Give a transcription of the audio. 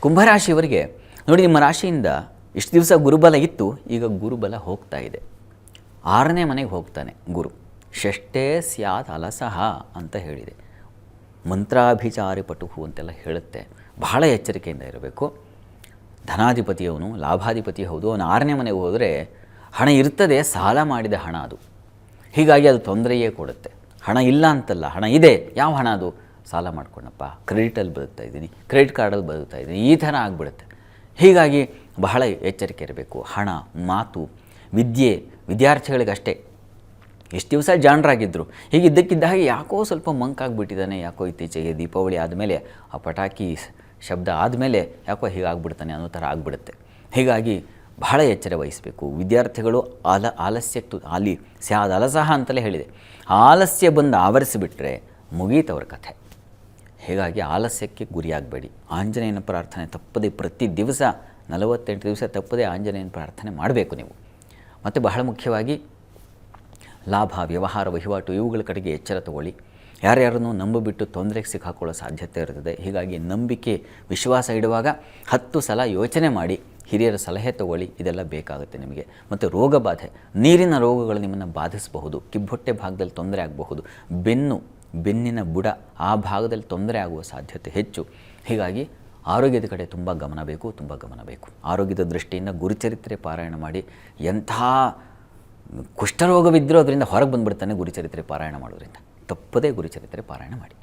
ಕುಂಭರಾಶಿಯವರಿಗೆ ನೋಡಿ, ನಿಮ್ಮ ರಾಶಿಯಿಂದ ಇಷ್ಟು ದಿವಸ ಗುರುಬಲ ಇತ್ತು, ಈಗ ಗುರುಬಲ ಹೋಗ್ತಾ ಇದೆ. 6ನೇ ಮನೆಗೆ ಹೋಗ್ತಾನೆ ಗುರು. ಷಷ್ಠೇ ಸ್ಯಾತ್ ಅಲಸಹ ಅಂತ ಹೇಳಿದೆ. ಮಂತ್ರಾಭಿಚಾರಿ ಪಟುಹು ಅಂತೆಲ್ಲ ಹೇಳುತ್ತೆ. ಬಹಳ ಎಚ್ಚರಿಕೆಯಿಂದ ಇರಬೇಕು. ಧನಾಧಿಪತಿಯವನು, ಲಾಭಾಧಿಪತಿ ಹೌದು. ಅವನು 6ನೇ ಮನೆಗೆ ಹೋದರೆ ಹಣ ಇರ್ತದೆ, ಸಾಲ ಮಾಡಿದ ಹಣ ಅದು. ಹೀಗಾಗಿ ಅದು ತೊಂದರೆಯೇ ಕೊಡುತ್ತೆ. ಹಣ ಇಲ್ಲ ಅಂತಲ್ಲ, ಹಣ ಇದೆ. ಯಾವ ಹಣ ಅದು? ಸಾಲ ಮಾಡ್ಕೊಂಡಪ್ಪ, ಕ್ರೆಡಿಟಲ್ಲಿ ಬದುಕ್ತಾ ಇದ್ದೀನಿ, ಕ್ರೆಡಿಟ್ ಕಾರ್ಡಲ್ಲಿ ಬದುಕ್ತಾ ಇದ್ದೀನಿ, ಈ ಥರ ಆಗಿಬಿಡುತ್ತೆ. ಹೀಗಾಗಿ ಬಹಳ ಎಚ್ಚರಿಕೆ ಇರಬೇಕು. ಹಣ, ಮಾತು, ವಿದ್ಯೆ, ವಿದ್ಯಾರ್ಥಿಗಳಿಗಷ್ಟೇ. ಎಷ್ಟು ದಿವಸ ಜಾಣರಾಗಿದ್ದರು, ಹೀಗೆ ಇದ್ದಕ್ಕಿದ್ದ ಹಾಗೆ ಯಾಕೋ ಸ್ವಲ್ಪ ಮಂಕಾಗಿಬಿಟ್ಟಿದ್ದಾನೆ, ಯಾಕೋ ಇತ್ತೀಚೆಗೆ ದೀಪಾವಳಿ ಆದಮೇಲೆ ಆ ಪಟಾಕಿ ಶಬ್ದ ಆದಮೇಲೆ ಯಾಕೋ ಹೀಗಾಗ್ಬಿಡ್ತಾನೆ ಅನ್ನೋ ಥರ ಆಗಿಬಿಡುತ್ತೆ. ಹೀಗಾಗಿ ಬಹಳ ಎಚ್ಚರ ವಹಿಸಬೇಕು. ವಿದ್ಯಾರ್ಥಿಗಳು ಆಲಸ್ಯಕ್ಕೆ ಸ್ಯಾದ ಅಲಸಹ ಅಂತಲೇ ಹೇಳಿದೆ. ಆಲಸ್ಯ ಬಂದು ಆವರಿಸಿಬಿಟ್ರೆ ಮುಗೀತವ್ರ ಕಥೆ. ಹೀಗಾಗಿ ಆಲಸ್ಯಕ್ಕೆ ಗುರಿಯಾಗಬೇಡಿ. ಆಂಜನೇಯನ ಪ್ರಾರ್ಥನೆ ತಪ್ಪದೆ ಪ್ರತಿ ದಿವಸ 48 ದಿವಸ ತಪ್ಪದೆ ಆಂಜನೇಯನ ಪ್ರಾರ್ಥನೆ ಮಾಡಬೇಕು ನೀವು. ಮತ್ತು ಬಹಳ ಮುಖ್ಯವಾಗಿ ಲಾಭ, ವ್ಯವಹಾರ, ವಹಿವಾಟು ಇವುಗಳ ಕಡೆಗೆ ಎಚ್ಚರ ತಗೊಳ್ಳಿ. ಯಾರ್ಯಾರನ್ನು ನಂಬಿಬಿಟ್ಟು ತೊಂದರೆಗೆ ಸಿಕ್ಕಾಕೊಳ್ಳೋ ಸಾಧ್ಯತೆ ಇರ್ತದೆ. ಹೀಗಾಗಿ ನಂಬಿಕೆ, ವಿಶ್ವಾಸ ಇಡುವಾಗ 10 ಸಲ ಯೋಚನೆ ಮಾಡಿ ಹಿರಿಯರ ಸಲಹೆ ತಗೊಳ್ಳಿ. ಇದೆಲ್ಲ ಬೇಕಾಗುತ್ತೆ ನಿಮಗೆ. ಮತ್ತು ರೋಗ ಬಾಧೆ, ನೀರಿನ ರೋಗಗಳು ನಿಮ್ಮನ್ನು ಬಾಧಿಸಬಹುದು. ಕಿಬ್ಬೊಟ್ಟೆ ಭಾಗದಲ್ಲಿ ತೊಂದರೆ ಆಗಬಹುದು. ಬೆನ್ನಿನ ಬುಡ ಆ ಭಾಗದಲ್ಲಿ ತೊಂದರೆ ಆಗುವ ಸಾಧ್ಯತೆ ಹೆಚ್ಚು. ಹೀಗಾಗಿ ಆರೋಗ್ಯದ ಕಡೆ ತುಂಬ ಗಮನ ಬೇಕು. ಆರೋಗ್ಯದ ದೃಷ್ಟಿಯಿಂದ ಗುರುಚರಿತ್ರೆ ಪಾರಾಯಣ ಮಾಡಿ. ಎಂಥ ಕುಷ್ಠರೋಗವಿದ್ದರೂ ಅದರಿಂದ ಹೊರಗೆ ಬಂದುಬಿಡ್ತಾನೆ ಗುರುಚರಿತ್ರೆ ಪಾರಾಯಣ ಮಾಡೋದ್ರಿಂದ. ತಪ್ಪದೇ ಗುರುಚರಿತ್ರೆ ಪಾರಾಯಣ ಮಾಡಿ.